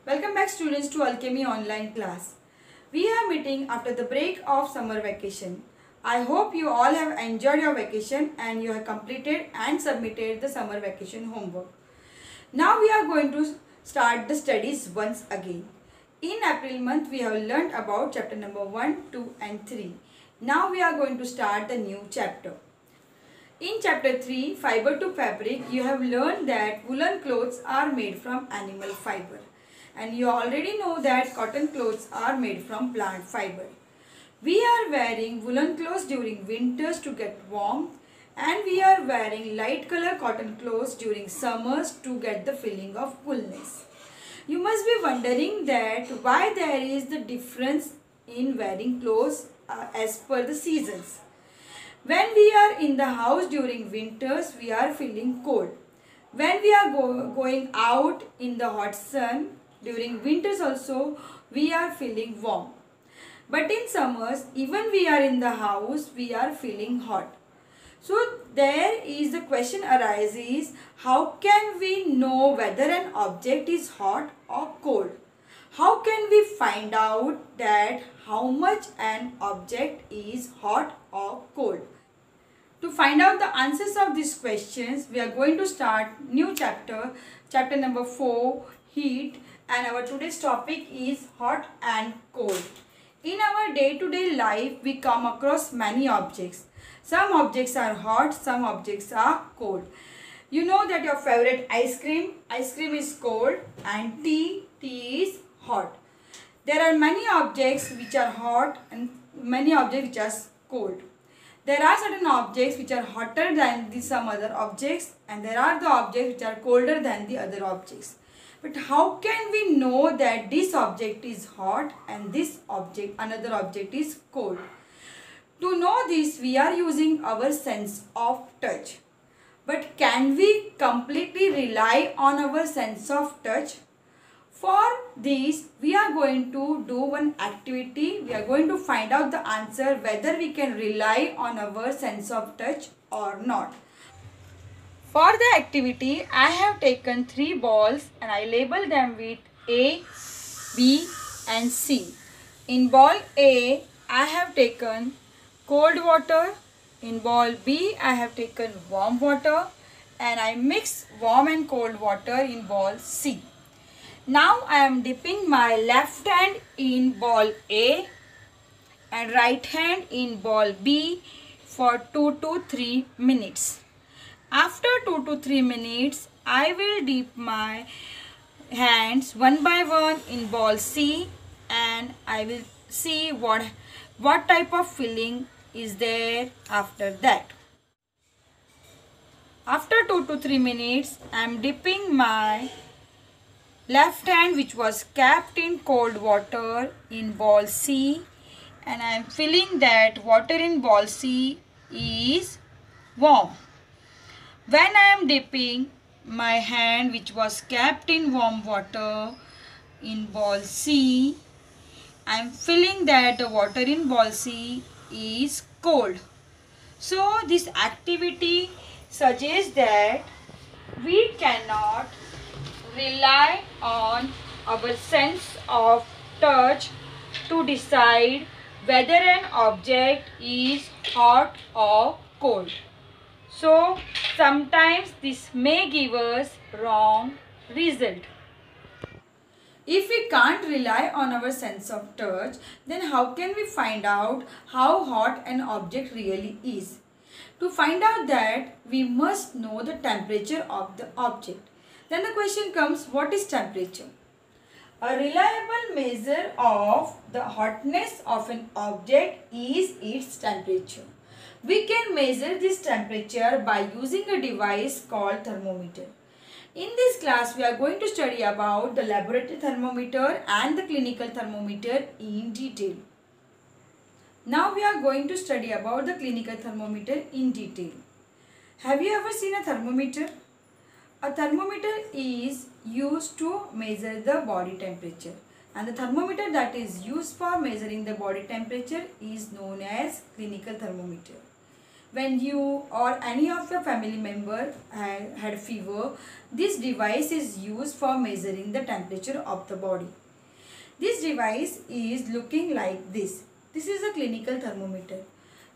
Welcome back students to Alchemy online class. We are meeting after the break of summer vacation. I hope you all have enjoyed your vacation and you have completed and submitted the summer vacation homework. Now we are going to start the studies once again. In April month we have learnt about chapter number 1, 2 and 3. Now we are going to start the new chapter. In chapter 3, Fiber to Fabric, you have learned that woolen clothes are made from animal fiber. And you already know that cotton clothes are made from plant fiber. We are wearing woolen clothes during winters to get warmth, and we are wearing light color cotton clothes during summers to get the feeling of coolness. You must be wondering that why there is the difference in wearing clothes as per the seasons. When we are in the house during winters, we are feeling cold. When we are going out in the hot sun, during winters also, we are feeling warm. But in summers, even we are in the house, we are feeling hot. So there is the question arises, how can we know whether an object is hot or cold? How can we find out that how much an object is hot or cold? To find out the answers of these questions, we are going to start new chapter, chapter number 4, heat, and our today's topic is hot and cold. In our day-to-day life, we come across many objects. Some objects are hot, some objects are cold. You know that your favorite ice cream is cold, and tea is hot. There are many objects which are hot and many objects which are cold. There are certain objects which are hotter than some other objects, and there are the objects which are colder than the other objects. But how can we know that this object is hot and another object is cold? To know this, we are using our sense of touch. But can we completely rely on our sense of touch? For this, we are going to do one activity. We are going to find out the answer whether we can rely on our sense of touch or not. For the activity, I have taken 3 balls and I label them with A, B and C. In ball A, I have taken cold water. In ball B, I have taken warm water, and I mix warm and cold water in ball C. Now I am dipping my left hand in ball A and right hand in ball B for 2 to 3 minutes. After 2 to 3 minutes, I will dip my hands one by one in ball C, and I will see what type of feeling is there after that. After 2 to 3 minutes, I am dipping my left hand, which was kept in cold water, in ball C, and I am feeling that water in ball C is warm. When I am dipping my hand, which was kept in warm water, in ball C, I am feeling that the water in ball C is cold. So this activity suggests that we cannot rely on our sense of touch to decide whether an object is hot or cold. So sometimes this may give us wrong result. If we can't rely on our sense of touch, then how can we find out how hot an object really is? To find out that, we must know the temperature of the object. Then the question comes, what is temperature? A reliable measure of the hotness of an object is its temperature. We can measure this temperature by using a device called thermometer. In this class, we are going to study about the laboratory thermometer and the clinical thermometer in detail. Now we are going to study about the clinical thermometer in detail. Have you ever seen a thermometer? A thermometer is used to measure the body temperature, and the thermometer that is used for measuring the body temperature is known as clinical thermometer. when you or any of your family member had fever, this device is used for measuring the temperature of the body. This device is looking like this. This is a clinical thermometer.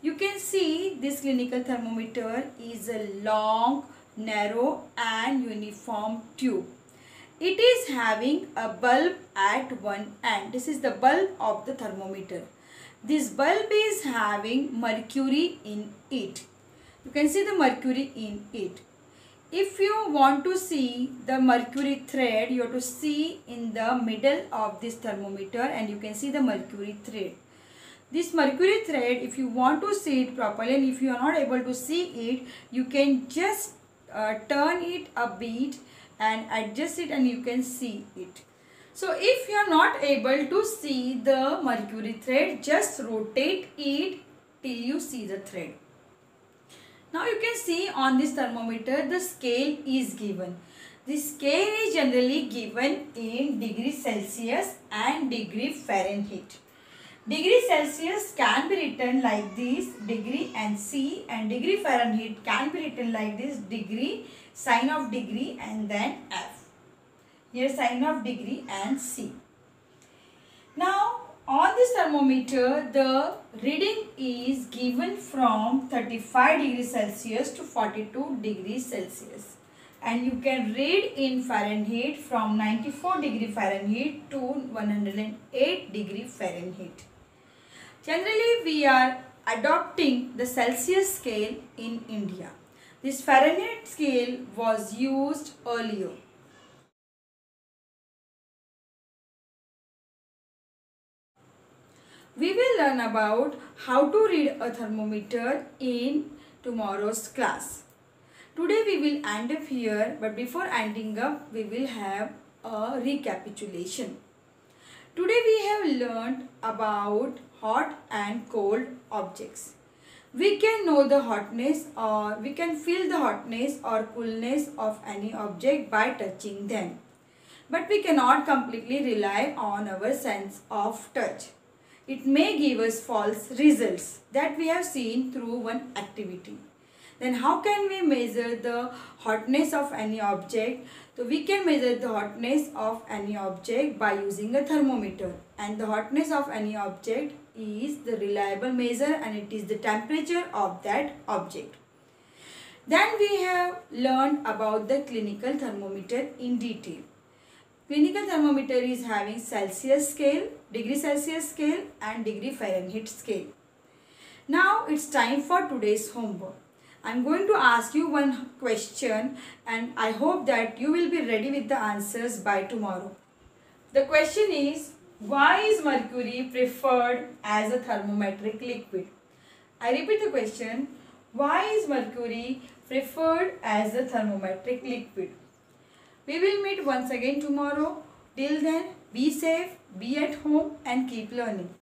You can see this clinical thermometer is a long, narrow and uniform tube. It is having a bulb at one end. This is the bulb of the thermometer. This bulb is having mercury in it. You can see the mercury in it. If you want to see the mercury thread, you have to see in the middle of this thermometer and you can see the mercury thread. This mercury thread, if you want to see it properly and if you are not able to see it, you can just turn it a bit and adjust it and you can see it. So if you are not able to see the mercury thread, just rotate it till you see the thread. Now you can see on this thermometer the scale is given. The scale is generally given in degrees Celsius and degree Fahrenheit. Degree Celsius can be written like this, degree and C, and degree Fahrenheit can be written like this, degree, sign of degree and then F. Here sign of degree and C. Now on this thermometer the reading is given from 35 degrees Celsius to 42 degrees Celsius. And you can read in Fahrenheit from 94 degree Fahrenheit to 108 degree Fahrenheit. Generally, we are adopting the Celsius scale in India. This Fahrenheit scale was used earlier. We will learn about how to read a thermometer in tomorrow's class. Today we will end up here, but before ending up, we will have a recapitulation. Today we have learned about hot and cold objects. We can know the hotness or we can feel the hotness or coolness of any object by touching them. But we cannot completely rely on our sense of touch. It may give us false results that we have seen through one activity. Then how can we measure the hotness of any object? So we can measure the hotness of any object by using a thermometer, and the hotness of any object is the reliable measure and it is the temperature of that object. Then we have learned about the clinical thermometer in detail. Clinical thermometer is having Celsius scale, degree Celsius scale and degree Fahrenheit scale. Now it's time for today's homework. I am going to ask you one question and I hope that you will be ready with the answers by tomorrow. The question is, why is mercury preferred as a thermometric liquid? I repeat the question, why is mercury preferred as a thermometric liquid? We will meet once again tomorrow. Till then, be safe, be at home and keep learning.